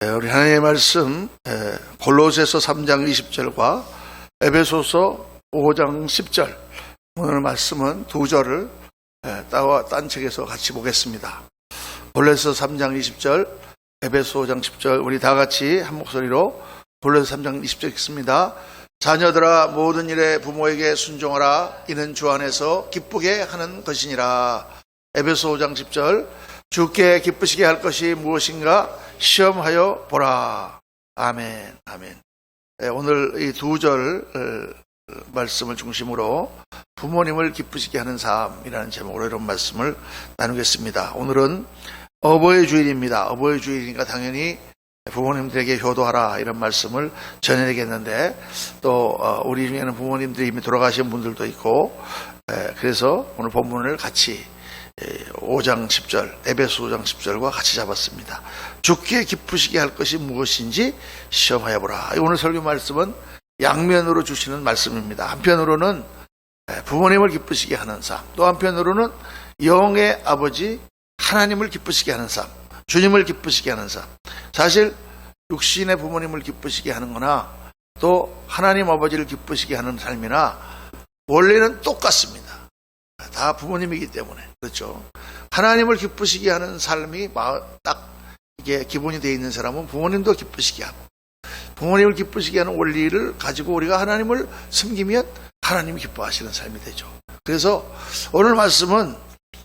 우리 하나님의 말씀 골로새서 3장 20절과 에베소서 5장 10절, 오늘 말씀은 두 절을 딴 책에서 같이 보겠습니다. 골로새서 3장 20절, 에베소 5장 10절, 우리 다 같이 한 목소리로 골로새서 3장 20절 읽습니다. 자녀들아, 모든 일에 부모에게 순종하라. 이는 주 안에서 기쁘게 하는 것이니라. 에베소 5장 10절, 주께 기쁘시게 할 것이 무엇인가 시험하여 보라. 아멘. 아멘. 오늘 이 두 절 말씀을 중심으로 부모님을 기쁘시게 하는 삶이라는 제목으로 이런 말씀을 나누겠습니다. 오늘은 어버이 주일입니다. 어버이 주일이니까 당연히 부모님들에게 효도하라 이런 말씀을 전해야겠는데, 또 우리 중에는 부모님들이 이미 돌아가신 분들도 있고, 그래서 오늘 본문을 같이 5장 10절, 에베소 5장 10절과 같이 잡았습니다. 주께 기쁘시게 할 것이 무엇인지 시험하여 보라. 오늘 설교 말씀은 양면으로 주시는 말씀입니다. 한편으로는 부모님을 기쁘시게 하는 삶, 또 한편으로는 영의 아버지 하나님을 기쁘시게 하는 삶, 주님을 기쁘시게 하는 삶. 사실 육신의 부모님을 기쁘시게 하는 거나 또 하나님 아버지를 기쁘시게 하는 삶이나 원래는 똑같습니다. 다 부모님이기 때문에. 그렇죠. 하나님을 기쁘시게 하는 삶이 딱 이게 기본이 되어 있는 사람은 부모님도 기쁘시게 하고, 부모님을 기쁘시게 하는 원리를 가지고 우리가 하나님을 섬기면 하나님이 기뻐하시는 삶이 되죠. 그래서 오늘 말씀은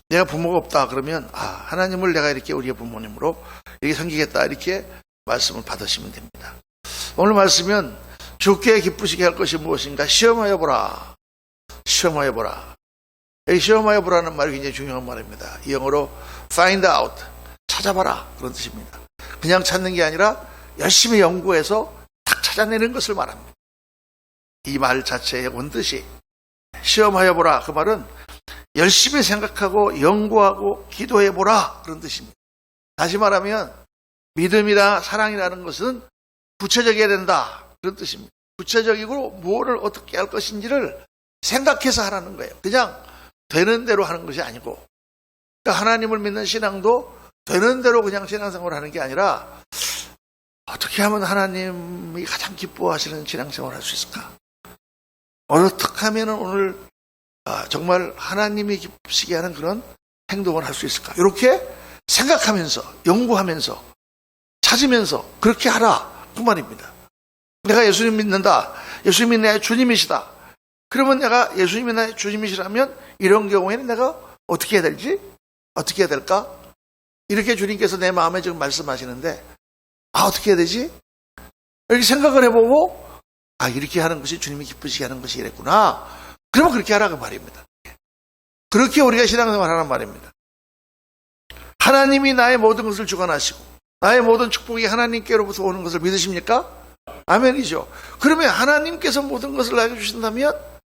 내가 부모가 없다 그러면 하나님을 내가 이렇게 우리의 부모님으로 이렇게 섬기겠다, 이렇게 말씀을 받으시면 됩니다. 오늘 말씀은 주께 기쁘시게 할 것이 무엇인가 시험하여 보라. 시험하여 보라. 이 시험하여 보라는 말이 굉장히 중요한 말입니다. 이 영어로 find out, 찾아봐라, 그런 뜻입니다. 그냥 찾는 게 아니라 열심히 연구해서 딱 찾아내는 것을 말합니다. 이 말 자체의 원뜻이 시험하여 보라, 그 말은 열심히 생각하고 연구하고 기도해 보라, 그런 뜻입니다. 다시 말하면 믿음이나 사랑이라는 것은 구체적이어야 된다, 그런 뜻입니다. 구체적이고 무엇을 어떻게 할 것인지를 생각해서 하라는 거예요. 그냥 되는 대로 하는 것이 아니고, 그러니까 하나님을 믿는 신앙도 되는 대로 그냥 신앙생활을 하는 게 아니라 어떻게 하면 하나님이 가장 기뻐하시는 신앙생활을 할 수 있을까? 어떻게 하면 오늘 정말 하나님이 기쁘시게 하는 그런 행동을 할 수 있을까? 이렇게 생각하면서 연구하면서 찾으면서 그렇게 하라, 그 말입니다. 내가 예수님 믿는다, 예수님이 내 주님이시다. 그러면 내가 예수님이 나의 주님이시라면 이런 경우에는 내가 어떻게 해야 될지, 어떻게 해야 될까? 이렇게 주님께서 내 마음에 지금 말씀하시는데 어떻게 해야 되지? 이렇게 생각을 해보고 이렇게 하는 것이 주님이 기쁘시게 하는 것이 이랬구나. 그러면 그렇게 하라고 말입니다. 그렇게 우리가 신앙생활 하란 말입니다. 하나님이 나의 모든 것을 주관하시고 나의 모든 축복이 하나님께로부터 오는 것을 믿으십니까? 아멘이죠. 그러면 하나님께서 모든 것을 나에게 주신다면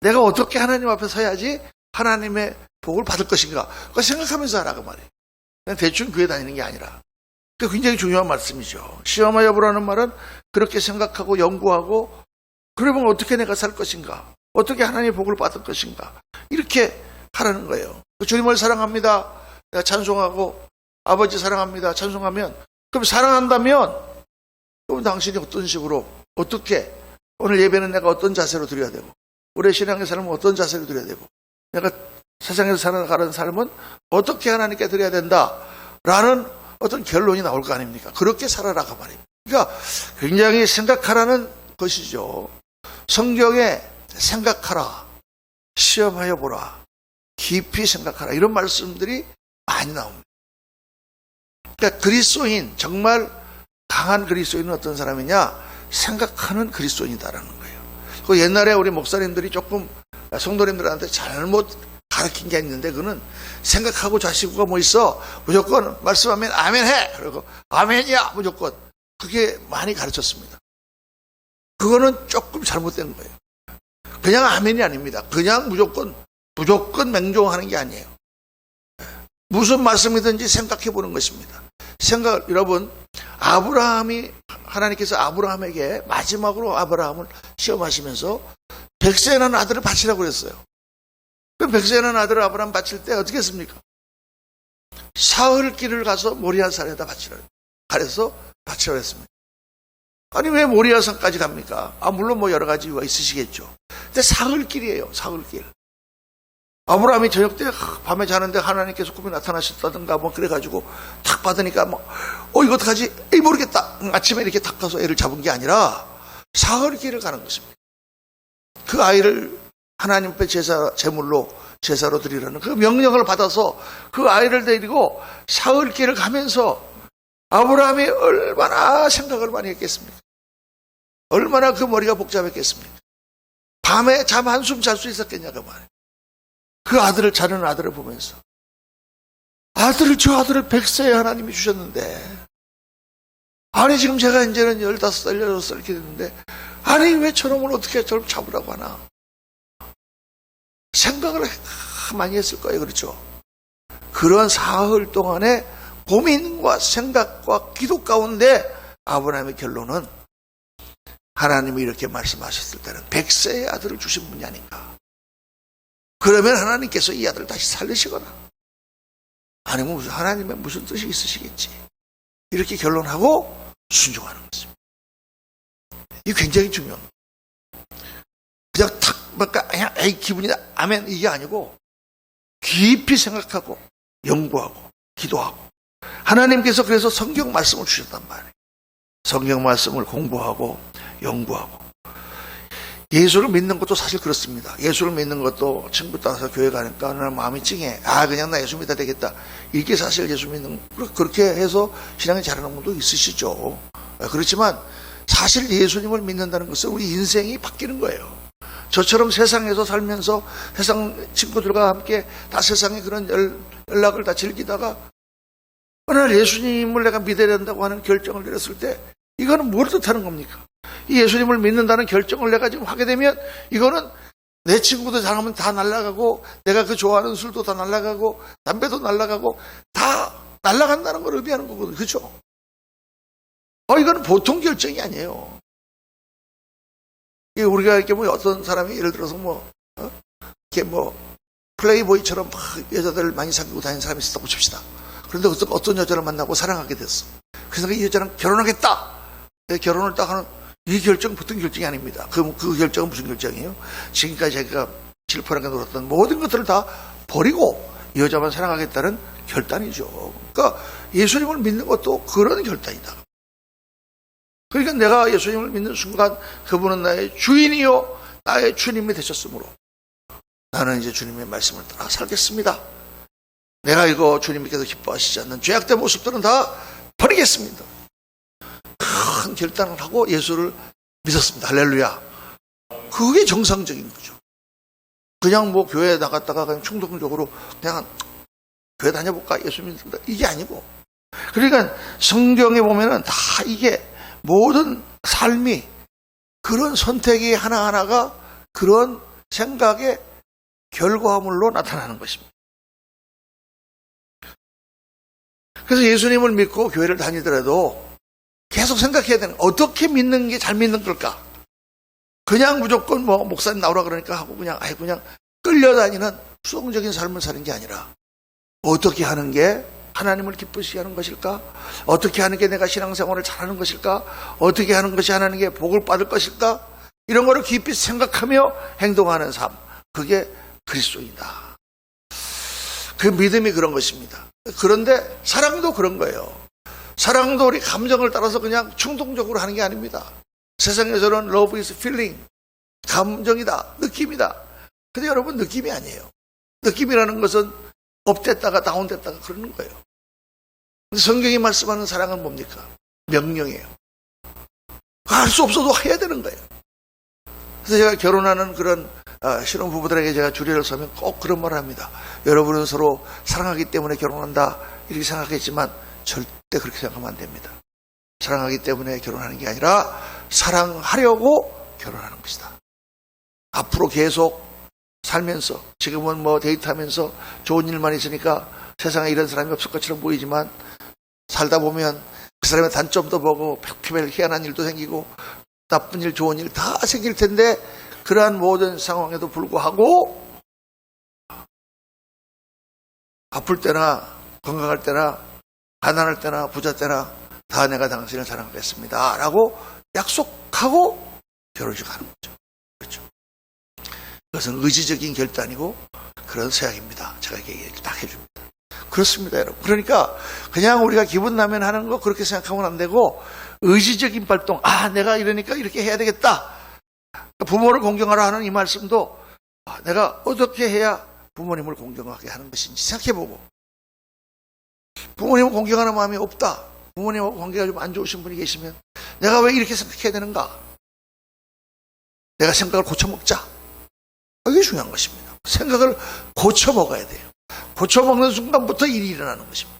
내가 어떻게 하나님 앞에 서야지 하나님의 복을 받을 것인가, 그거 생각하면서 하라고 말이에요. 그냥 대충 교회 다니는 게 아니라. 그게 굉장히 중요한 말씀이죠. 시험하여 보라는 말은 그렇게 생각하고 연구하고, 그러면 어떻게 내가 살 것인가, 어떻게 하나님의 복을 받을 것인가, 이렇게 하라는 거예요. 주님을 사랑합니다, 내가 찬송하고, 아버지 사랑합니다, 찬송하면, 그럼 사랑한다면 그럼 당신이 어떤 식으로, 어떻게, 오늘 예배는 내가 어떤 자세로 드려야 되고, 우리의 신앙의 삶은 어떤 자세로 드려야 되고, 내가 세상에서 살아가는 삶은 어떻게 하나님께 드려야 된다라는 어떤 결론이 나올 거 아닙니까? 그렇게 살아라가 말입니다. 그러니까 굉장히 생각하라는 것이죠. 성경에 생각하라, 시험하여 보라, 깊이 생각하라, 이런 말씀들이 많이 나옵니다. 그러니까 그리스도인, 정말 강한 그리스도인은 어떤 사람이냐? 생각하는 그리스도인이다라는 거예요. 그 옛날에 우리 목사님들이 조금 성도님들한테 잘못 가르친 게 있는데, 그거는 생각하고 자식구가 뭐 있어, 무조건 말씀하면 아멘 해, 그리고 아멘이야 무조건, 그게 많이 가르쳤습니다. 그거는 조금 잘못된 거예요. 그냥 아멘이 아닙니다. 그냥 무조건 맹종하는 게 아니에요. 무슨 말씀이든지 생각해 보는 것입니다. 여러분, 하나님께서 아브라함에게 마지막으로 아브라함을 시험하시면서 100세에 난 아들을 바치라고 그랬어요. 그럼 100세에 난 아들을 아브라함 바칠 때 어떻게 했습니까? 사흘 길을 가서 모리아 산에다 바치라. 그래서 바치라고 했습니다. 아니 왜 모리아산까지 갑니까? 물론 뭐 여러 가지 이유가 있으시겠죠. 근데 사흘길이에요. 사흘길. 아브라함이 저녁 때 밤에 자는데 하나님께서 꿈에 나타나셨다든가 뭐 그래가지고 탁 받으니까 뭐 이거 어떡하지? 모르겠다. 아침에 이렇게 탁 가서 애를 잡은 게 아니라 사흘길을 가는 것입니다. 그 아이를 하나님 앞에 제사로 드리라는 그 명령을 받아서 그 아이를 데리고 사흘길을 가면서 아브라함이 얼마나 생각을 많이 했겠습니까? 얼마나 그 머리가 복잡했겠습니까? 밤에 잠 한숨 잘 수 있었겠냐고 말이에요. 그 아들을 자는 아들을 보면서 저 아들을 100세에 하나님이 주셨는데 아니 지금 제가 이제는 15살, 16살 이렇게 됐는데 아니 왜 저놈을 어떻게 저를 잡으라고 하나? 생각을 많이 했을 거예요. 그렇죠? 그런 사흘 동안의 고민과 생각과 기도 가운데 아브라함의 결론은 하나님이 이렇게 말씀하셨을 때는 100세의 아들을 주신 분이 아닌가. 그러면 하나님께서 이 아들을 다시 살리시거나 아니면 하나님의 무슨 뜻이 있으시겠지. 이렇게 결론하고 순종하는 것입니다. 이게 굉장히 중요합니다. 그냥 탁 뭔가 그냥 기분이다 아멘 이게 아니고 깊이 생각하고 연구하고 기도하고 하나님께서 그래서 성경 말씀을 주셨단 말이에요. 성경 말씀을 공부하고 연구하고 예수를 믿는 것도 사실 그렇습니다. 예수를 믿는 것도 친구 따라서 교회 가니까 어느 날 마음이 찡해. 그냥 나 예수 믿어야 되겠다. 이게 사실 예수 믿는 그렇게 해서 신앙이 자라는 분도 있으시죠. 그렇지만 사실 예수님을 믿는다는 것은 우리 인생이 바뀌는 거예요. 저처럼 세상에서 살면서 세상 친구들과 함께 다 세상의 그런 연락을 다 즐기다가 어느 날 예수님을 내가 믿어야 된다고 하는 결정을 내렸을 때 이거는 뭘 뜻하는 겁니까? 이 예수님을 믿는다는 결정을 내가 지금 하게 되면 이거는 내 친구들 잘하면 다 날아가고 내가 그 좋아하는 술도 다 날아가고 담배도 날아가고 다 날아간다는 걸 의미하는 거거든요. 그렇죠? 이거는 보통 결정이 아니에요. 우리가 이렇게 뭐 어떤 사람이 예를 들어서 이렇게 플레이보이처럼 막 여자들을 많이 사귀고 다니는 사람이 있었다고 칩시다. 그런데 어떤 여자를 만나고 사랑하게 됐어. 그래서 이 여자랑 결혼하겠다. 결혼을 딱 하는 이 결정 보통 결정이 아닙니다. 그 결정은 무슨 결정이에요? 지금까지 제가 질펀하게 놀았던 모든 것들을 다 버리고 이 여자만 사랑하겠다는 결단이죠. 그러니까 예수님을 믿는 것도 그런 결단이다. 그러니까 내가 예수님을 믿는 순간 그분은 나의 주인이요 나의 주님이 되셨으므로 나는 이제 주님의 말씀을 따라 살겠습니다. 내가 이거 주님께서 기뻐하시지 않는 죄악된 모습들은 다 버리겠습니다. 큰 결단을 하고 예수를 믿었습니다. 할렐루야. 그게 정상적인 거죠. 그냥 교회에 나갔다가 그냥 충동적으로 그냥 교회 다녀볼까 예수 믿는다 이게 아니고 그러니까 성경에 보면은 다 이게 모든 삶이 그런 선택이 하나하나가 그런 생각의 결과물로 나타나는 것입니다. 그래서 예수님을 믿고 교회를 다니더라도 계속 생각해야 되는 어떻게 믿는 게 잘 믿는 걸까? 그냥 무조건 목사님 나오라 그러니까 하고 그냥 끌려다니는 수동적인 삶을 사는 게 아니라 어떻게 하는 게 하나님을 기쁘시게 하는 것일까? 어떻게 하는 게 내가 신앙생활을 잘하는 것일까? 어떻게 하는 것이 하나님께 복을 받을 것일까? 이런 거를 깊이 생각하며 행동하는 삶. 그게 그리스도인이다. 그 믿음이 그런 것입니다. 그런데 사랑도 그런 거예요. 사랑도 우리 감정을 따라서 그냥 충동적으로 하는 게 아닙니다. 세상에서는 love is feeling. 감정이다. 느낌이다. 근데 여러분 느낌이 아니에요. 느낌이라는 것은 업됐다가 다운됐다가 그러는 거예요. 근데 성경이 말씀하는 사랑은 뭡니까? 명령이에요. 할 수 없어도 해야 되는 거예요. 그래서 제가 결혼하는 그런 신혼부부들에게 제가 주례를 서면 꼭 그런 말을 합니다. 여러분은 서로 사랑하기 때문에 결혼한다 이렇게 생각했지만 절대 그렇게 생각하면 안 됩니다. 사랑하기 때문에 결혼하는 게 아니라 사랑하려고 결혼하는 것이다. 앞으로 계속 살면서 지금은 데이트하면서 좋은 일만 있으니까 세상에 이런 사람이 없을 것처럼 보이지만 살다 보면 그 사람의 단점도 보고 별의별 희한한 일도 생기고 나쁜 일 좋은 일 다 생길 텐데 그러한 모든 상황에도 불구하고 아플 때나 건강할 때나 가난할 때나 부자 때나 다 내가 당신을 사랑하겠습니다 라고 약속하고 결혼식 하는 거죠. 그렇죠. 그것은 의지적인 결단이고 그런 서약입니다. 제가 얘기를 딱 해줍니다. 그렇습니다, 여러분. 그러니까 그냥 우리가 기분 나면 하는 거 그렇게 생각하면 안 되고 의지적인 발동, 내가 이러니까 이렇게 해야 되겠다. 부모를 공경하라 하는 이 말씀도 내가 어떻게 해야 부모님을 공경하게 하는 것인지 생각해보고, 부모님을 공경하는 마음이 없다, 부모님하고 관계가 좀 안 좋으신 분이 계시면 내가 왜 이렇게 생각해야 되는가, 내가 생각을 고쳐먹자. 이게 중요한 것입니다. 생각을 고쳐먹어야 돼요. 고쳐먹는 순간부터 일이 일어나는 것입니다.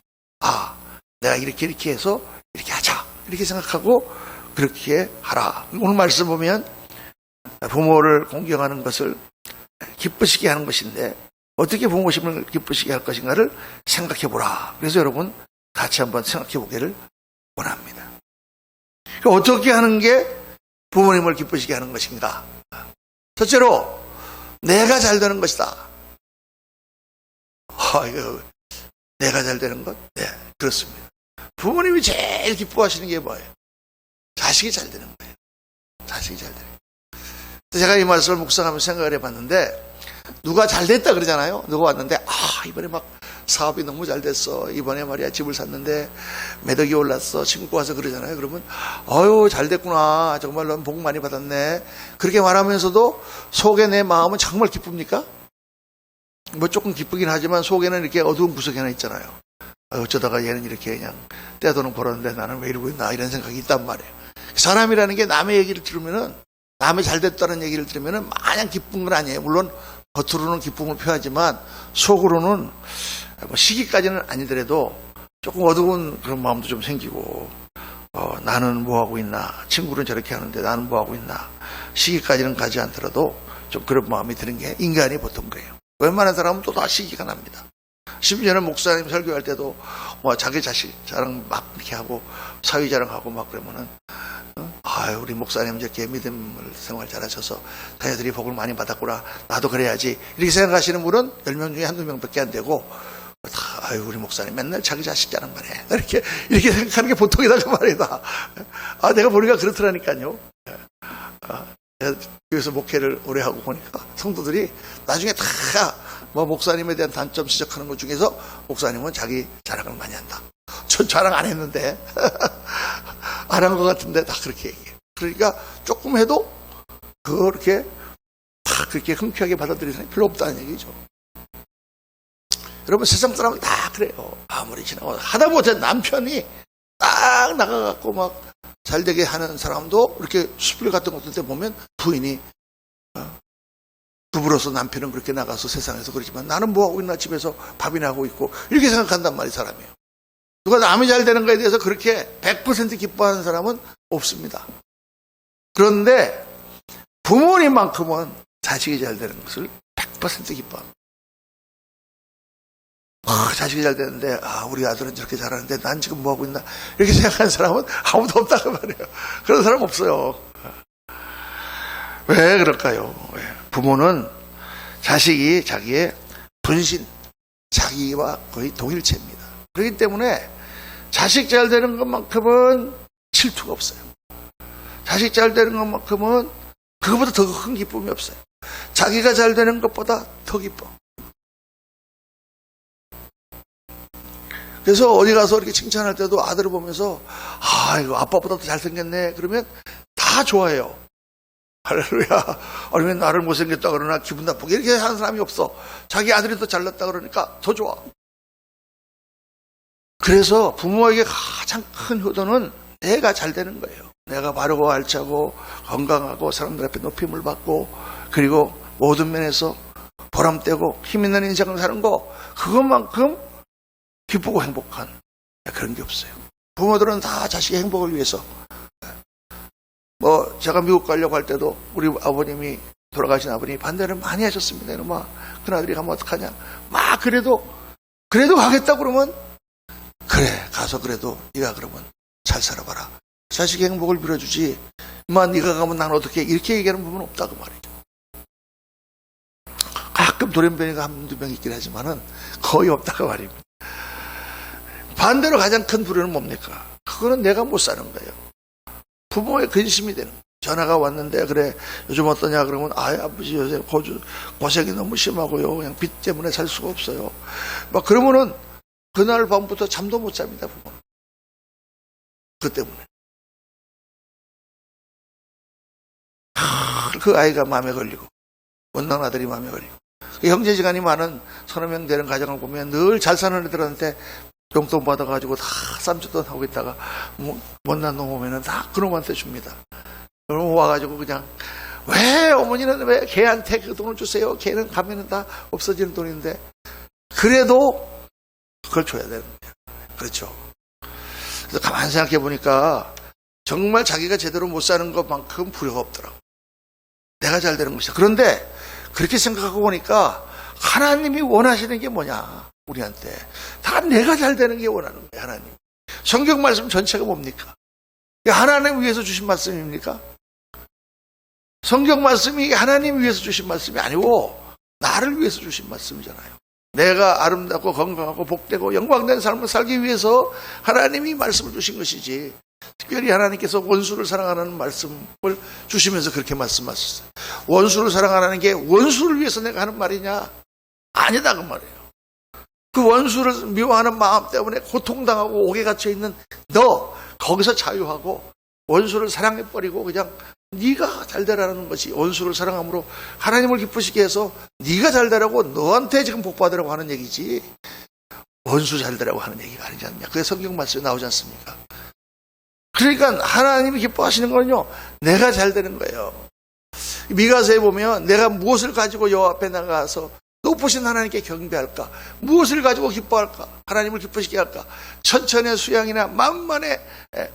내가 이렇게 해서 이렇게 하자, 이렇게 생각하고 그렇게 하라. 오늘 말씀 보면 부모를 공경하는 것을 기쁘시게 하는 것인데 어떻게 부모심을 기쁘시게 할 것인가를 생각해 보라. 그래서 여러분 같이 한번 생각해 보기를 원합니다. 어떻게 하는 게 부모님을 기쁘시게 하는 것인가? 첫째로 내가 잘 되는 것이다. 이거 내가 잘 되는 것? 네, 그렇습니다. 부모님이 제일 기뻐하시는 게 뭐예요? 자식이 잘 되는 거예요. 자식이 잘 되는 거예요. 제가 이 말씀을 묵상하면서 생각을 해봤는데, 누가 잘 됐다 그러잖아요. 누가 왔는데 이번에 막 사업이 너무 잘 됐어, 이번에 말이야 집을 샀는데 매덕이 올랐어, 친구가 와서 그러잖아요. 그러면 잘 됐구나, 정말로 복 많이 받았네, 그렇게 말하면서도 속에 내 마음은 정말 기쁩니까? 뭐 조금 기쁘긴 하지만 속에는 이렇게 어두운 구석이 하나 있잖아요. 어쩌다가 얘는 이렇게 그냥 떼돈은 벌었는데 나는 왜 이러고 있나, 이런 생각이 있단 말이에요. 사람이라는 게 남의 얘기를 들으면은, 남의 잘 됐다는 얘기를 들으면은 마냥 기쁜 건 아니에요. 물론 겉으로는 기쁨을 표하지만 속으로는 뭐 시기까지는 아니더라도 조금 어두운 그런 마음도 좀 생기고, 나는 뭐 하고 있나, 친구는 저렇게 하는데 나는 뭐 하고 있나, 시기까지는 가지 않더라도 좀 그런 마음이 드는 게 인간이 보통 그래요. 웬만한 사람은 또 다 시기가 납니다. 심지어는 목사님 설교할 때도 뭐 자기 자식 자랑 막 이렇게 하고 사위 자랑하고 막 그러면은 우리 목사님 저렇게 믿음을 생활 잘하셔서 자녀들이 복을 많이 받았구나, 나도 그래야지, 이렇게 생각하시는 분은 10명 중에 한두 명밖에 안 되고, 우리 목사님 맨날 자기 자식 자랑만 해, 이렇게 생각하는 게 보통이다 그 말이다. 내가 보니까 그렇더라니까요. 내가 교회에서 목회를 오래 하고 보니까 성도들이 나중에 다 뭐 목사님에 대한 단점 지적하는 것 중에서 목사님은 자기 자랑을 많이 한다. 전 자랑 안 했는데 안 한 것 같은데 다 그렇게 얘기해요. 그러니까 조금 해도 그렇게 다 그렇게 흔쾌하게 받아들이는 사람이 별로 없다는 얘기죠. 여러분 세상 사람은 다 그래요. 아무리 지나고 하다 못해 남편이 딱 나가갖고 막 잘되게 하는 사람도 이렇게 수필 같은 것들 때 보면 부인이 부부로서 남편은 그렇게 나가서 세상에서 그러지만 나는 뭐하고 있나, 집에서 밥이나 하고 있고, 이렇게 생각한단 말이에요, 사람이요. 누가 남이 잘 되는 거에 대해서 그렇게 100% 기뻐하는 사람은 없습니다. 그런데 부모님만큼은 자식이 잘 되는 것을 100% 기뻐합니다. 자식이 잘 되는데 우리 아들은 저렇게 잘하는데 난 지금 뭐하고 있나, 이렇게 생각하는 사람은 아무도 없다고 말해요. 그런 사람 없어요. 왜 그럴까요? 부모는 자식이 자기의 분신, 자기와 거의 동일체입니다. 그렇기 때문에 자식 잘 되는 것만큼은 질투가 없어요. 자식 잘 되는 것만큼은 그것보다 더 큰 기쁨이 없어요. 자기가 잘 되는 것보다 더 기뻐. 그래서 어디 가서 이렇게 칭찬할 때도 아들을 보면서 이거 아빠보다 더 잘생겼네 그러면 다 좋아해요. 할렐루야. 아니면 나를 못생겼다 그러나 기분 나쁘게 이렇게 하는 사람이 없어. 자기 아들이 더 잘났다 그러니까 더 좋아. 그래서 부모에게 가장 큰 효도는 내가 잘 되는 거예요. 내가 바르고 알차고 건강하고 사람들 앞에 높임을 받고, 그리고 모든 면에서 보람되고 힘있는 인생을 사는 거, 그것만큼 기쁘고 행복한 그런 게 없어요. 부모들은 다 자식의 행복을 위해서, 제가 미국 가려고 할 때도 우리 아버님이, 돌아가신 아버님이 반대를 많이 하셨습니다. 이놈아, 큰아들이 가면 어떡하냐. 그래도 가겠다 그러면, 그래, 가서 그래도 네가 그러면 잘 살아봐라. 자식의 행복을 빌어주지, 네가 가면 난 어떻게, 이렇게 얘기하는 부분은 없다고 말이죠. 가끔 돌연변이가 한두 명 있긴 하지만은 거의 없다고 말입니다. 반대로 가장 큰 불효는 뭡니까? 그거는 내가 못 사는 거예요. 부모의 근심이 되는 거예요. 전화가 왔는데 그래 요즘 어떠냐 그러면 아버지 요새 고생이 너무 심하고요. 그냥 빚 때문에 살 수가 없어요. 막 그러면은 그날 밤부터 잠도 못 잡니다. 부모는. 그 때문에. 그 아이가 마음에 걸리고 원난 아들이 마음에 걸리고 형제지간이 많은 서너 명 되는 가정을 보면 늘 잘 사는 애들한테 용돈 받아가지고 다 쌈짓돈 하고 있다가 못난 놈 오면은 다 그놈한테 줍니다. 그럼 와가지고 그냥 왜 어머니는 왜 걔한테 그 돈을 주세요? 걔는 가면은 다 없어지는 돈인데 그래도 그걸 줘야 되는 거예요. 그렇죠. 그래서 가만히 생각해 보니까 정말 자기가 제대로 못 사는 것만큼 불효가 없더라고. 내가 잘 되는 것이다. 그런데 그렇게 생각하고 보니까 하나님이 원하시는 게 뭐냐? 우리한테 다 내가 잘 되는 게 원하는 거예요. 하나님. 성경 말씀 전체가 뭡니까? 하나님 위해서 주신 말씀입니까? 성경 말씀이 하나님 위해서 주신 말씀이 아니고 나를 위해서 주신 말씀이잖아요. 내가 아름답고 건강하고 복되고 영광된 삶을 살기 위해서 하나님이 말씀을 주신 것이지 특별히 하나님께서 원수를 사랑하는 말씀을 주시면서 그렇게 말씀하셨어요. 원수를 사랑하는 게 원수를 위해서 내가 하는 말이냐? 아니다 그 말이에요. 그 원수를 미워하는 마음 때문에 고통당하고 옥에 갇혀있는 너 거기서 자유하고 원수를 사랑해버리고 그냥 네가 잘 되라는 것이 원수를 사랑함으로 하나님을 기쁘시게 해서 네가 잘 되라고 너한테 지금 복 받으라고 하는 얘기지 원수 잘 되라고 하는 얘기가 아니지 않냐. 그게 성경 말씀에 나오지 않습니까? 그러니까 하나님이 기뻐하시는 거는요 내가 잘 되는 거예요. 미가서에 보면 내가 무엇을 가지고 여호와 앞에 나가서 높으신 하나님께 경배할까? 무엇을 가지고 기뻐할까? 하나님을 기쁘시게 할까? 천천의 수양이나 만만의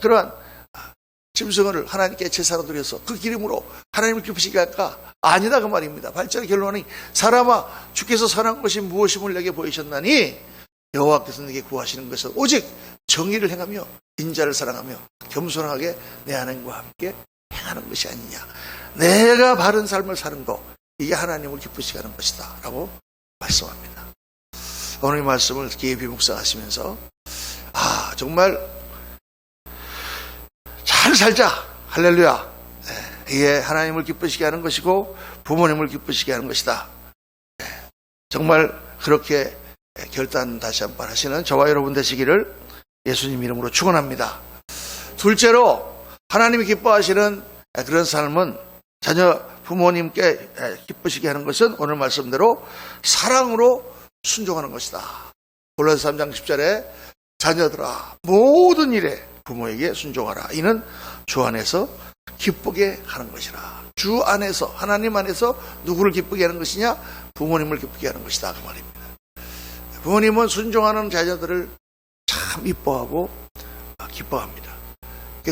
그러한 짐승을 하나님께 제사로 드려서 그 기름으로 하나님을 기쁘시게 할까? 아니다 그 말입니다. 8절의 결론이 사람아 주께서 선한 것이 무엇임을 내게 보이셨나니 여호와께서 내게 구하시는 것은 오직 정의를 행하며 인자를 사랑하며 겸손하게 내 하나님과 함께 행하는 것이 아니냐. 내가 바른 삶을 사는 것 이게 하나님을 기쁘시게 하는 것이다 라고 말씀합니다. 오늘 이 말씀을 깊이 묵상하시면서 정말 잘 살자 할렐루야. 이게 하나님을 기쁘시게 하는 것이고 부모님을 기쁘시게 하는 것이다. 정말 그렇게 결단 다시 한번 하시는 저와 여러분 되시기를 예수님 이름으로 축원합니다. 둘째로 하나님이 기뻐하시는 그런 삶은 자녀 부모님께 기쁘시게 하는 것은 오늘 말씀대로 사랑으로 순종하는 것이다. 골로새 3장 10절에 자녀들아 모든 일에 부모에게 순종하라. 이는 주 안에서 기쁘게 하는 것이라. 주 안에서 하나님 안에서 누구를 기쁘게 하는 것이냐? 부모님을 기쁘게 하는 것이다 그 말입니다. 부모님은 순종하는 자녀들을 참 이뻐하고 기뻐합니다.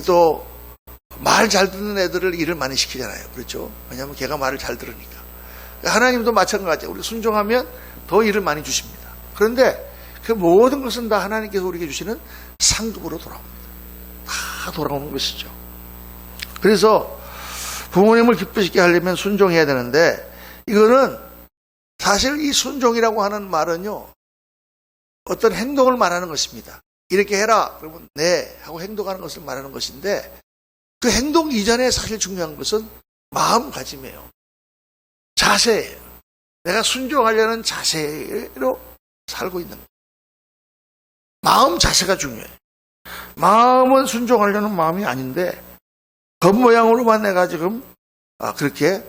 또 말 잘 듣는 애들을 일을 많이 시키잖아요. 그렇죠? 왜냐하면 걔가 말을 잘 들으니까. 하나님도 마찬가지예요. 우리 순종하면 더 일을 많이 주십니다. 그런데 그 모든 것은 다 하나님께서 우리에게 주시는 상급으로 돌아옵니다. 다 돌아오는 것이죠. 그래서 부모님을 기쁘시게 하려면 순종해야 되는데 이거는 사실 이 순종이라고 하는 말은요. 어떤 행동을 말하는 것입니다. 이렇게 해라. 그러면 네 하고 행동하는 것을 말하는 것인데 그 행동 이전에 사실 중요한 것은 마음가짐이에요. 자세예요. 내가 순종하려는 자세로 살고 있는 거예요. 마음 자세가 중요해요. 마음은 순종하려는 마음이 아닌데 겉모양으로만 내가 지금 그렇게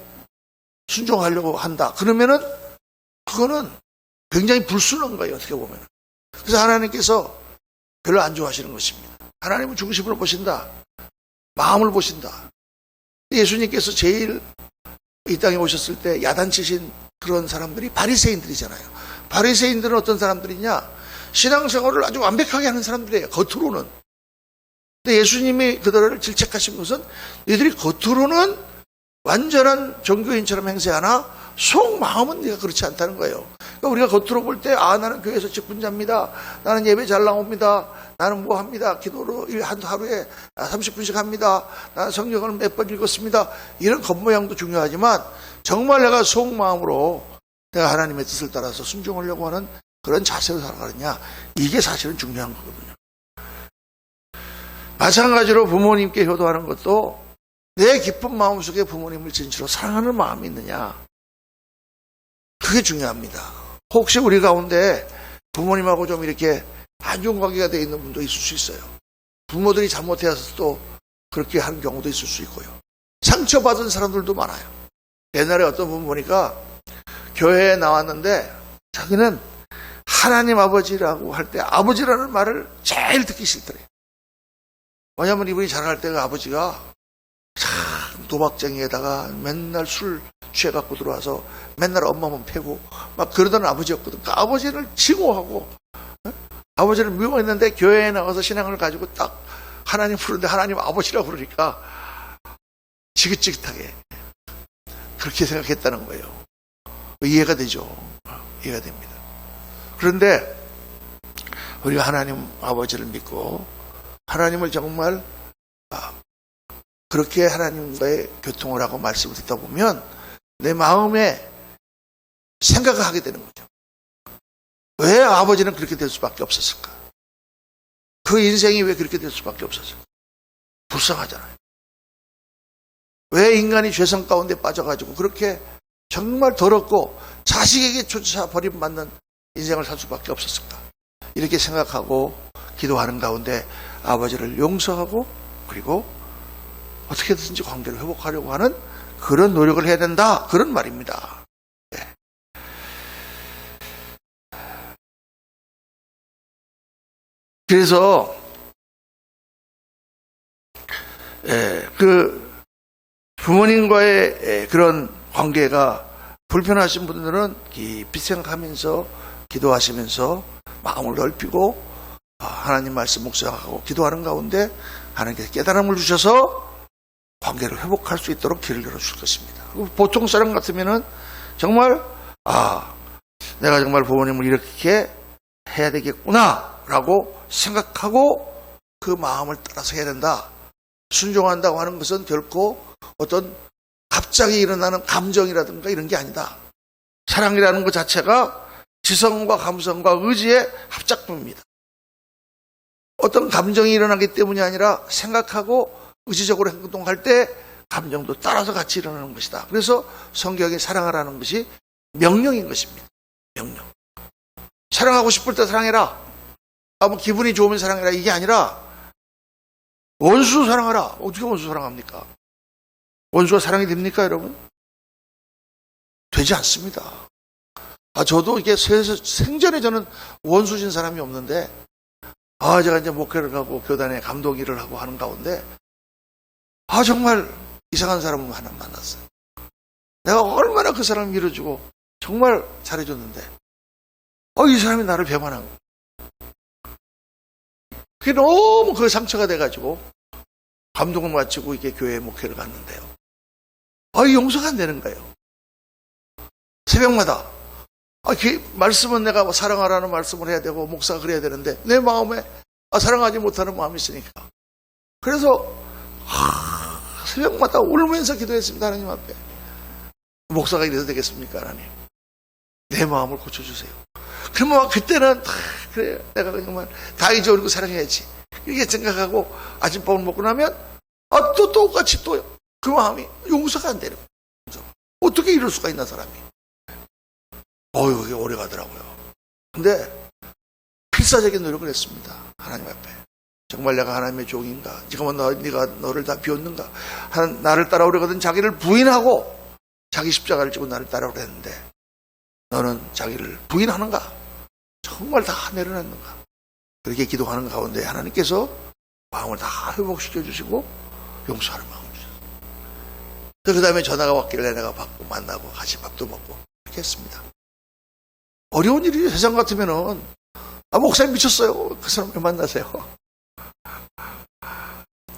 순종하려고 한다. 그러면은 그거는 굉장히 불순한 거예요. 어떻게 보면. 그래서 하나님께서 별로 안 좋아하시는 것입니다. 하나님은 중심으로 보신다. 마음을 보신다. 예수님께서 제일 이 땅에 오셨을 때 야단치신 그런 사람들이 바리새인들이잖아요. 바리새인들은 어떤 사람들이냐? 신앙생활을 아주 완벽하게 하는 사람들이에요. 겉으로는. 근데 예수님이 그들을 질책하신 것은 너희들이 겉으로는 완전한 종교인처럼 행세하나 속마음은 네가 그렇지 않다는 거예요. 그러니까 우리가 겉으로 볼 때 나는 교회에서 직분자입니다. 나는 예배 잘 나옵니다. 나는 뭐 합니다. 기도로 하루에 30분씩 합니다. 나는 성경을 몇 번 읽었습니다. 이런 겉모양도 중요하지만 정말 내가 속마음으로 내가 하나님의 뜻을 따라서 순종하려고 하는 그런 자세로 살아가느냐 이게 사실은 중요한 거거든요. 마찬가지로 부모님께 효도하는 것도 내 깊은 마음속에 부모님을 진실로 사랑하는 마음이 있느냐. 그게 중요합니다. 혹시 우리 가운데 부모님하고 좀 이렇게 안 좋은 관계가 되어 있는 분도 있을 수 있어요. 부모들이 잘못해서 또 그렇게 하는 경우도 있을 수 있고요. 상처받은 사람들도 많아요. 옛날에 어떤 분 보니까 교회에 나왔는데 자기는 하나님 아버지라고 할 때 아버지라는 말을 제일 듣기 싫더래요. 왜냐하면 이분이 자랄 때가 아버지가 참 도박쟁이에다가 맨날 술 취해갖고 들어와서 맨날 엄마만 패고 막 그러던 아버지였거든. 그 아버지를 증오하고 아버지를 미워했는데 교회에 나가서 신앙을 가지고 딱 하나님 부르는데 하나님 아버지라고 그러니까 지긋지긋하게 그렇게 생각했다는 거예요. 이해가 되죠. 이해가 됩니다. 그런데 우리가 하나님 아버지를 믿고 하나님을 정말 그렇게 하나님과의 교통을 하고 말씀을 듣다 보면 내 마음에 생각을 하게 되는 거죠. 왜 아버지는 그렇게 될 수밖에 없었을까? 그 인생이 왜 그렇게 될 수밖에 없었을까? 불쌍하잖아요. 왜 인간이 죄성 가운데 빠져가지고 그렇게 정말 더럽고 자식에게 조차 버림받는 인생을 살 수밖에 없었을까? 이렇게 생각하고 기도하는 가운데 아버지를 용서하고 그리고 어떻게든지 관계를 회복하려고 하는 그런 노력을 해야 된다. 그런 말입니다. 네. 그래서 그 부모님과의 그런 관계가 불편하신 분들은 깊이 생각하면서 기도하시면서 마음을 넓히고 하나님 말씀 묵상하고 기도하는 가운데 하나님께서 깨달음을 주셔서 관계를 회복할 수 있도록 길을 열어줄 것입니다. 보통 사람 같으면은 정말 내가 정말 부모님을 이렇게 해야 되겠구나 라고 생각하고 그 마음을 따라서 해야 된다. 순종한다고 하는 것은 결코 어떤 갑자기 일어나는 감정이라든가 이런 게 아니다. 사랑이라는 것 자체가 지성과 감성과 의지의 합작품입니다. 어떤 감정이 일어나기 때문이 아니라 생각하고 의지적으로 행동할 때 감정도 따라서 같이 일어나는 것이다. 그래서 성경이 사랑하라는 것이 명령인 것입니다. 명령. 사랑하고 싶을 때 사랑해라. 뭐 기분이 좋으면 사랑해라. 이게 아니라 원수 사랑하라. 어떻게 원수 사랑합니까? 원수가 사랑이 됩니까, 여러분? 되지 않습니다. 저도 이게 생전에 저는 원수진 사람이 없는데, 제가 이제 목회를 가고 교단에 감독 일을 하고 하는 가운데, 정말 이상한 사람을 하나 만났어요. 내가 얼마나 그 사람을 밀어주고, 정말 잘해줬는데, 이 사람이 나를 배반한 거예요. 그게 너무 그 상처가 돼가지고, 감독을 마치고 이게 교회 목회를 갔는데요. 용서가 안 되는 거예요. 새벽마다. 말씀은 내가 사랑하라는 말씀을 해야 되고, 목사가 그래야 되는데, 내 마음에 사랑하지 못하는 마음이 있으니까. 그래서, 새벽마다 울면서 기도했습니다, 하나님 앞에. 목사가 이래도 되겠습니까, 하나님? 내 마음을 고쳐주세요. 그러면 그때는, 그래, 내가 정말 다 잊어버리고 사랑해야지. 이렇게 생각하고 아침밥을 먹고 나면, 또 똑같이 또 그 마음이 용서가 안 되는 거예요. 어떻게 이럴 수가 있나, 사람이. 이게 오래 가더라고요. 근데, 필사적인 노력을 했습니다. 하나님 앞에. 정말 내가 하나님의 종인가? 지금은 네가 너를 다 비웠는가? 나를 따라오려거든 자기를 부인하고 자기 십자가를 지고 나를 따라오려 했는데 너는 자기를 부인하는가? 정말 다 내려놨는가? 그렇게 기도하는 가운데 하나님께서 마음을 다 회복시켜 주시고 용서하는 마음을 주셨어요. 그 다음에 전화가 왔길래 내가 받고 만나고 같이 밥도 먹고 그렇게 했습니다. 어려운 일이죠. 세상 같으면은 목사님 미쳤어요. 그 사람 왜 만나세요?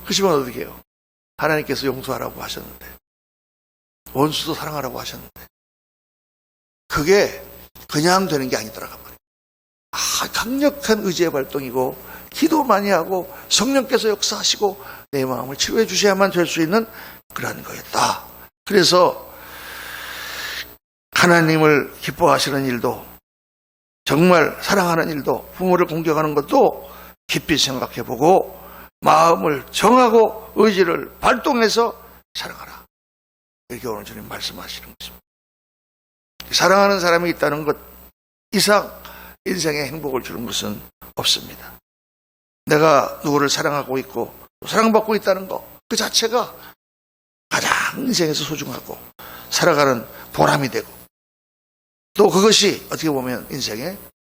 그렇지만 어떻게 해요? 하나님께서 용서하라고 하셨는데 원수도 사랑하라고 하셨는데 그게 그냥 되는 게 아니더라고 말이에요. 강력한 의지의 발동이고 기도 많이 하고 성령께서 역사하시고 내 마음을 치료해 주셔야만 될 수 있는 그러한 거였다. 그래서 하나님을 기뻐하시는 일도 정말 사랑하는 일도 부모를 공경하는 것도 깊이 생각해보고 마음을 정하고 의지를 발동해서 사랑하라. 이렇게 오늘 주님 말씀하시는 것입니다. 사랑하는 사람이 있다는 것 이상 인생에 행복을 주는 것은 없습니다. 내가 누구를 사랑하고 있고 사랑받고 있다는 것 그 자체가 가장 인생에서 소중하고 살아가는 보람이 되고 또 그것이 어떻게 보면 인생의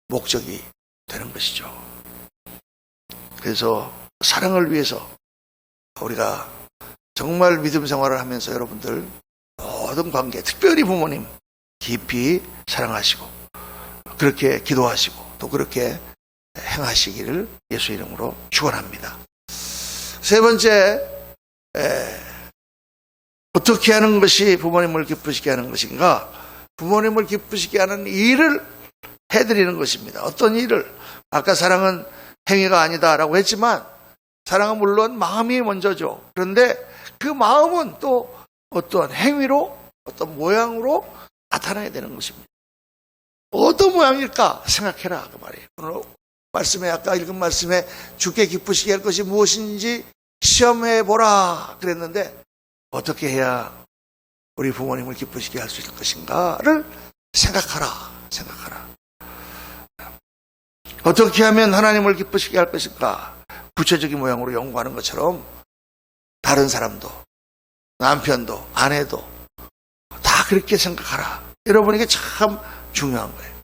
목적이 되는 것이죠. 그래서 사랑을 위해서 우리가 정말 믿음 생활을 하면서 여러분들 모든 관계, 특별히 부모님 깊이 사랑하시고 그렇게 기도하시고 또 그렇게 행하시기를 예수 이름으로 축원합니다. 세 번째, 어떻게 하는 것이 부모님을 기쁘시게 하는 것인가? 부모님을 기쁘시게 하는 일을 해드리는 것입니다. 어떤 일을? 아까 사랑은 행위가 아니다라고 했지만 사랑은 물론 마음이 먼저죠. 그런데 그 마음은 또 어떤 행위로 어떤 모양으로 나타나야 되는 것입니다. 어떤 모양일까 생각해라 그 말이에요. 오늘 말씀에 아까 읽은 말씀에 주께 기쁘시게 할 것이 무엇인지 시험해 보라 그랬는데 어떻게 해야 우리 부모님을 기쁘시게 할 수 있을 것인가를 생각하라. 어떻게 하면 하나님을 기쁘시게 할 것인가? 구체적인 모양으로 연구하는 것처럼 다른 사람도 남편도 아내도 다 그렇게 생각하라. 여러분에게 참 중요한 거예요.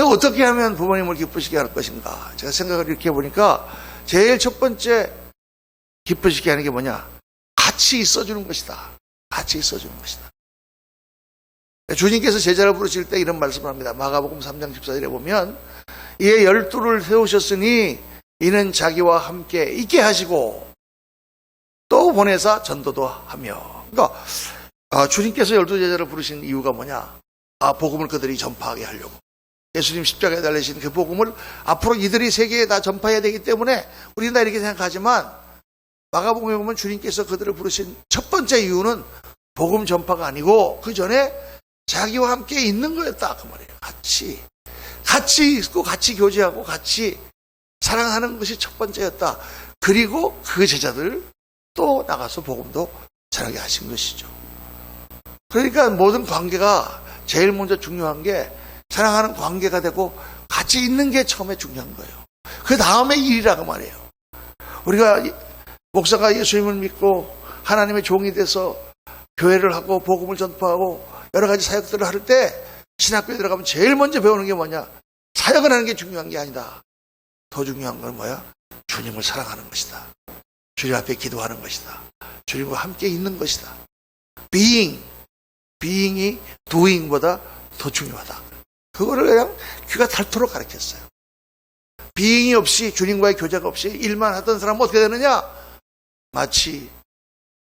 어떻게 하면 부모님을 기쁘시게 할 것인가? 제가 생각을 이렇게 해보니까 제일 첫 번째 기쁘시게 하는 게 뭐냐? 같이 있어주는 것이다. 같이 있어주는 것이다. 주님께서 제자를 부르실 때 이런 말씀을 합니다. 마가복음 3장 14절에 보면 이에 12를 세우셨으니 이는 자기와 함께 있게 하시고 또 보내사 전도도 하며. 그러니까 주님께서 12제자를 부르신 이유가 뭐냐? 복음을 그들이 전파하게 하려고. 예수님 십자가에 달리신 그 복음을 앞으로 이들이 세계에 다 전파해야 되기 때문에 우리는 다 이렇게 생각하지만 마가복음에 보면 주님께서 그들을 부르신 첫 번째 이유는 복음 전파가 아니고 그 전에 자기와 함께 있는 거였다 그 말이에요. 같이 있고 같이 교제하고 같이 사랑하는 것이 첫 번째였다. 그리고 그 제자들 또 나가서 복음도 전하게 하신 것이죠. 그러니까 모든 관계가 제일 먼저 중요한 게 사랑하는 관계가 되고 같이 있는 게 처음에 중요한 거예요. 그 다음에 일이라고 말이에요. 우리가 목사가 예수님을 믿고 하나님의 종이 돼서 교회를 하고 복음을 전파하고 여러 가지 사역들을 할 때 신학교에 들어가면 제일 먼저 배우는 게 뭐냐? 사역을 하는 게 중요한 게 아니다. 더 중요한 건 뭐야? 주님을 사랑하는 것이다. 주님 앞에 기도하는 것이다. 주님과 함께 있는 것이다. being이 doing보다 더 중요하다. 그거를 그냥 귀가 닳도록 가르쳤어요. being이 없이 주님과의 교제가 없이 일만 하던 사람은 어떻게 되느냐? 마치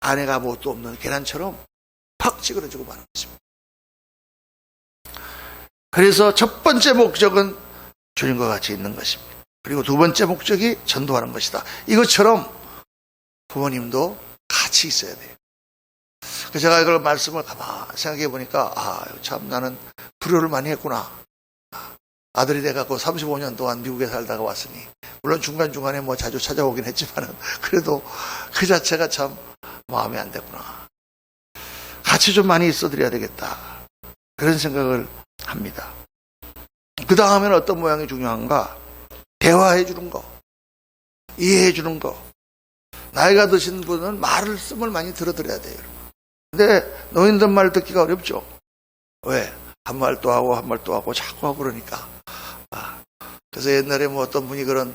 아내가 아무것도 없는 계란처럼 팍 찌그러지고 마는 것입니다. 그래서 첫 번째 목적은 주님과 같이 있는 것입니다. 그리고 두 번째 목적이 전도하는 것이다. 이것처럼 부모님도 같이 있어야 돼요. 그래서 제가 이걸 말씀을 가만히 생각해 보니까 참 나는 불효를 많이 했구나. 아들이 돼갖고 35년 동안 미국에 살다가 왔으니 물론 중간중간에 뭐 자주 찾아오긴 했지만은 그래도 그 자체가 참 마음에 안 됐구나. 같이 좀 많이 있어드려야 되겠다. 그런 생각을 합니다. 그 다음에는 어떤 모양이 중요한가? 대화해 주는 거, 이해해 주는 거. 나이가 드신 분은 말씀을 많이 들어드려야 돼요. 근데 노인들 말 듣기가 어렵죠. 왜? 한 말 또 하고 한 말 또 하고 자꾸 하고 그러니까. 그래서 옛날에 뭐 어떤 분이 그런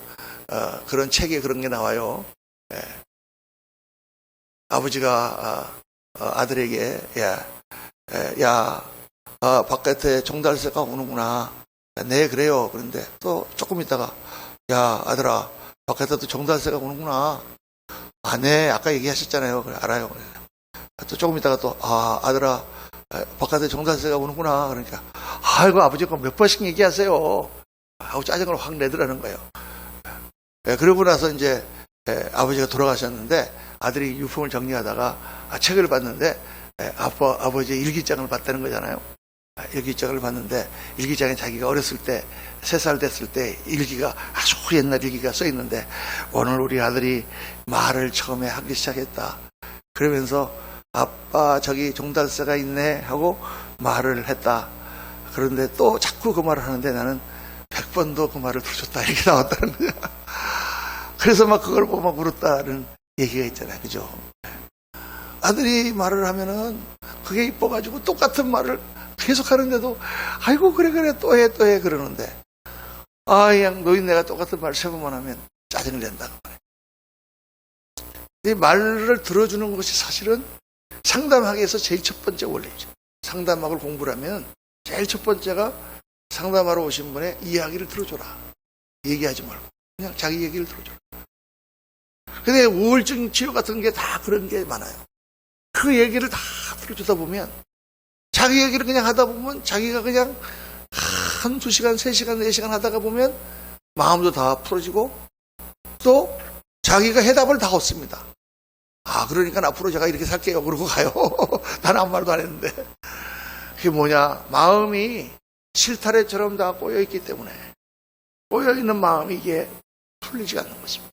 책에 그런 게 나와요. 아버지가 아들에게 바깥에 종달새가 오는구나. 네 그래요. 그런데 또 조금 있다가 야 아들아 바깥에도 종달새가 오는구나. 네 아까 얘기하셨잖아요. 그래 알아요. 또 조금 있다가 또 아들아 바깥에 종달새가 오는구나. 그러니까 아이고 아버지가 몇 번씩 얘기하세요. 하고 짜증을 확 내더라는 거예요. 그러고 나서 이제 아버지가 돌아가셨는데 아들이 유품을 정리하다가 책을 봤는데 아버지의 일기장을 봤다는 거잖아요. 일기장을 봤는데 일기장에 자기가 어렸을 때 3살 됐을 때 일기가 아주 옛날 일기가 써 있는데 오늘 우리 아들이 말을 처음에 하기 시작했다. 그러면서 아빠 저기 종달새가 있네 하고 말을 했다. 그런데 또 자꾸 그 말을 하는데 나는 100번도 그 말을 들어줬다 이렇게 나왔다는 거야. 그래서 막 그걸 보고 막 울었다는 얘기가 있잖아요. 그죠? 아들이 말을 하면은 그게 이뻐가지고 똑같은 말을 계속 하는데도 아이고 그래 또 해 그러는데 그냥 노인네가 똑같은 말 3번만 하면 짜증을 낸다고 말해요. 이 말을 들어주는 것이 사실은 상담하기 위해서 제일 첫 번째 원리죠. 상담학을 공부를 하면 제일 첫 번째가 상담하러 오신 분의 이야기를 들어줘라. 얘기하지 말고 그냥 자기 얘기를 들어줘라. 근데 우울증 치료 같은 게 다 그런 게 많아요. 그 얘기를 다 들어주다 보면 자기 얘기를 그냥 하다 보면 자기가 그냥 한 2시간, 3시간, 4시간 하다가 보면 마음도 다 풀어지고 또 자기가 해답을 다 얻습니다. 그러니까 앞으로 제가 이렇게 살게요. 그러고 가요. 난 아무 말도 안 했는데. 그게 뭐냐. 마음이 실타래처럼 다 꼬여있기 때문에 꼬여있는 마음이 이게 풀리지 않는 것입니다.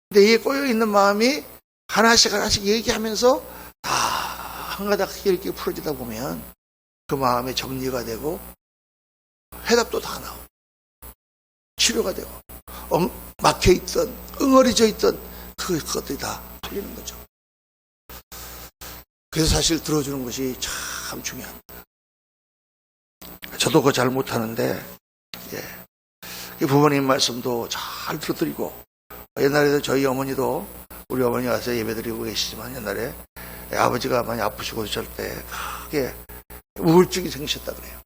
근데 이 꼬여있는 마음이 하나씩 얘기하면서 다 한 가닥 이렇게 풀어지다 보면 그 마음의 정리가 되고 해답도 다 나오고 치료가 되고 막혀있던 응어리져 있던 그것들이 다 풀리는 거죠. 그래서 사실 들어주는 것이 참 중요합니다. 저도 그거 잘 못하는데 부모님 말씀도 잘 들어드리고 옛날에도 저희 어머니도 우리 어머니 와서 예배드리고 계시지만 옛날에 아버지가 많이 아프시고 저럴 때 크게 우울증이 생기셨다 그래요.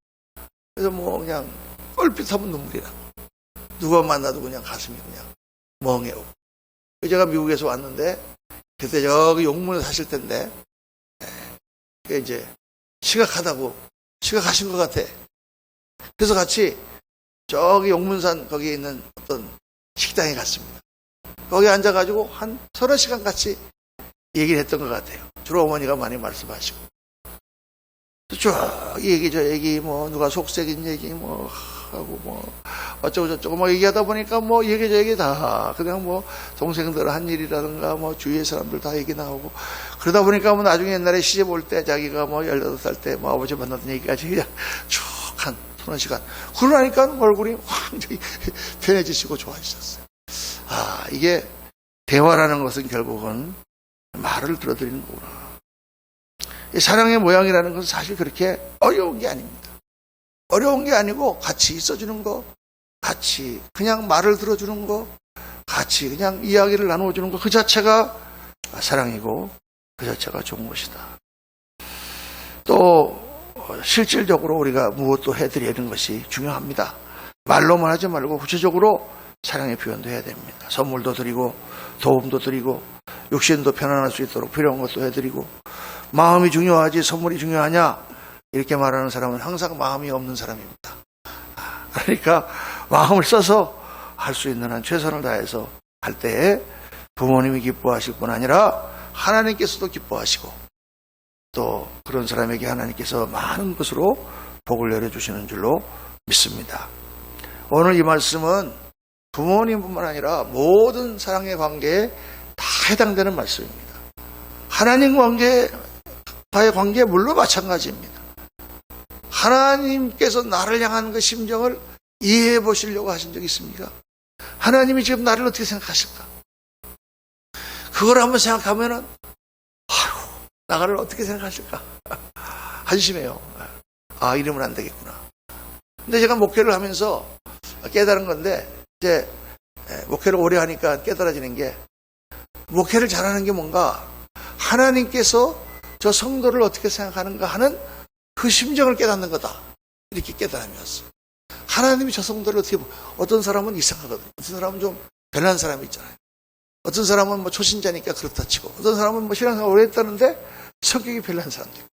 그래서 뭐 그냥 얼핏 하면 눈물이 나고 누가 만나도 그냥 가슴이 그냥 멍해오고 제가 미국에서 왔는데 그때 저기 용문에 사실 때인데 그게 이제 시각하신 것 같아. 그래서 같이 저기 용문산 거기에 있는 어떤 식당에 갔습니다. 거기 앉아가지고 한 30시간 같이 얘기를 했던 것 같아요. 주로 어머니가 많이 말씀하시고. 쭉 이 얘기 저 얘기 뭐 누가 속색인 얘기 뭐 하고 뭐 어쩌고 저쩌고 뭐 얘기하다 보니까 뭐 얘기 저 얘기 다 그냥 뭐 동생들 한 일이라든가 뭐 주위의 사람들 다 얘기 나오고 그러다 보니까 뭐 나중에 옛날에 시집 올 때 자기가 뭐 18살 때 뭐 아버지 만났던 얘기까지 그냥 쭉 한 30시간 그러니까 얼굴이 완전히 편해지시고 좋아지셨어요. 이게 대화라는 것은 결국은 말을 들어드리는 거구나. 이 사랑의 모양이라는 것은 사실 그렇게 어려운 게 아닙니다. 어려운 게 아니고 같이 있어주는 거, 같이 그냥 말을 들어주는 거, 같이 그냥 이야기를 나누어주는 거, 그 자체가 사랑이고 그 자체가 좋은 것이다. 또 실질적으로 우리가 무엇도 해드려야 하는 것이 중요합니다. 말로만 하지 말고 구체적으로 사랑의 표현도 해야 됩니다. 선물도 드리고 도움도 드리고 육신도 편안할 수 있도록 필요한 것도 해드리고 마음이 중요하지 선물이 중요하냐 이렇게 말하는 사람은 항상 마음이 없는 사람입니다. 그러니까 마음을 써서 할 수 있는 한 최선을 다해서 할 때에 부모님이 기뻐하실 뿐 아니라 하나님께서도 기뻐하시고 또 그런 사람에게 하나님께서 많은 것으로 복을 내려주시는 줄로 믿습니다. 오늘 이 말씀은 부모님뿐만 아니라 모든 사랑의 관계에 다 해당되는 말씀입니다. 하나님 과의 관계 물론 마찬가지입니다. 하나님께서 나를 향한 그 심정을 이해해 보시려고 하신 적이 있습니까? 하나님이 지금 나를 어떻게 생각하실까? 그걸 한번 생각하면은 나를 어떻게 생각하실까? 한심해요. 이러면 안 되겠구나. 근데 제가 목회를 하면서 깨달은 건데 이제 목회를 오래 하니까 깨달아지는 게 목회를 잘하는 게 뭔가 하나님께서 저 성도를 어떻게 생각하는가 하는 그 심정을 깨닫는 거다. 이렇게 깨달으면서 하나님이 저 성도를 어떻게 어떤 사람은 이상하거든요. 어떤 사람은 좀 별난 사람이 있잖아요. 어떤 사람은 뭐 초신자니까 그렇다 치고 어떤 사람은 뭐 신앙생활 오래 했다는데 성격이 별난 사람도 있고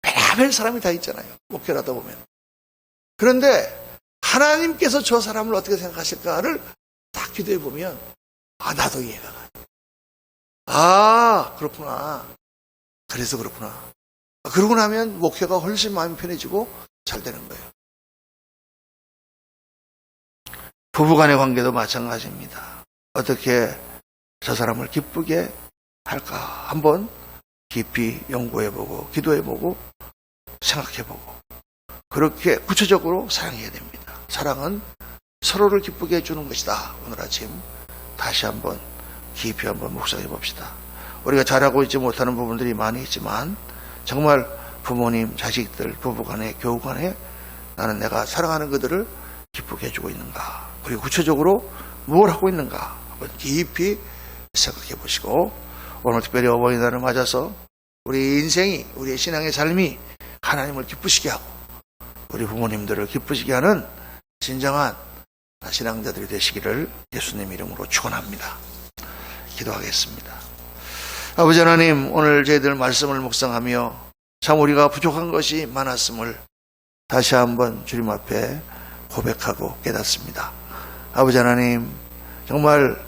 별의별 사람이 다 있잖아요. 목회를 하다 보면. 그런데 하나님께서 저 사람을 어떻게 생각하실까를 딱 기도해 보면 나도 이해가 가요. 그렇구나. 그래서 그렇구나. 그러고 나면 목회가 훨씬 마음이 편해지고 잘 되는 거예요. 부부간의 관계도 마찬가지입니다. 어떻게 저 사람을 기쁘게 할까 한번 깊이 연구해보고 기도해보고 생각해보고 그렇게 구체적으로 사랑해야 됩니다. 사랑은 서로를 기쁘게 해주는 것이다. 오늘 아침 다시 한번 깊이 한번 묵상해 봅시다. 우리가 잘하고 있지 못하는 부분들이 많이 있지만 정말 부모님, 자식들, 부부간에, 교우간에 나는 내가 사랑하는 그들을 기쁘게 해주고 있는가? 그리고 구체적으로 뭘 하고 있는가? 한번 깊이 생각해 보시고 오늘 특별히 어버이날을 맞아서 우리 인생이, 우리의 신앙의 삶이 하나님을 기쁘시게 하고 우리 부모님들을 기쁘시게 하는 진정한 신앙자들이 되시기를 예수님 이름으로 축원합니다. 기도하겠습니다. 아버지 하나님, 오늘 저희들 말씀을 묵상하며 참 우리가 부족한 것이 많았음을 다시 한번 주님 앞에 고백하고 깨닫습니다. 아버지 하나님, 정말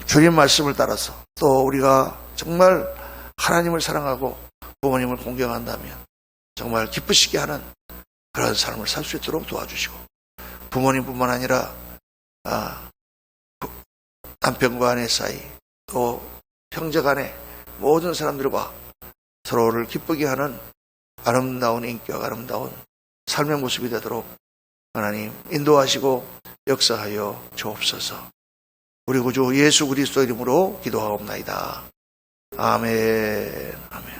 주님 말씀을 따라서 또 우리가 정말 하나님을 사랑하고 부모님을 공경한다면 정말 기쁘시게 하는 그런 삶을 살 수 있도록 도와주시고 부모님뿐만 아니라 남편과 아내 사이 또 형제간의 모든 사람들과 서로를 기쁘게 하는 아름다운 인격, 아름다운 삶의 모습이 되도록 하나님 인도하시고 역사하여 주옵소서. 우리 구주 예수 그리스도 이름으로 기도하옵나이다. 아멘. 아멘.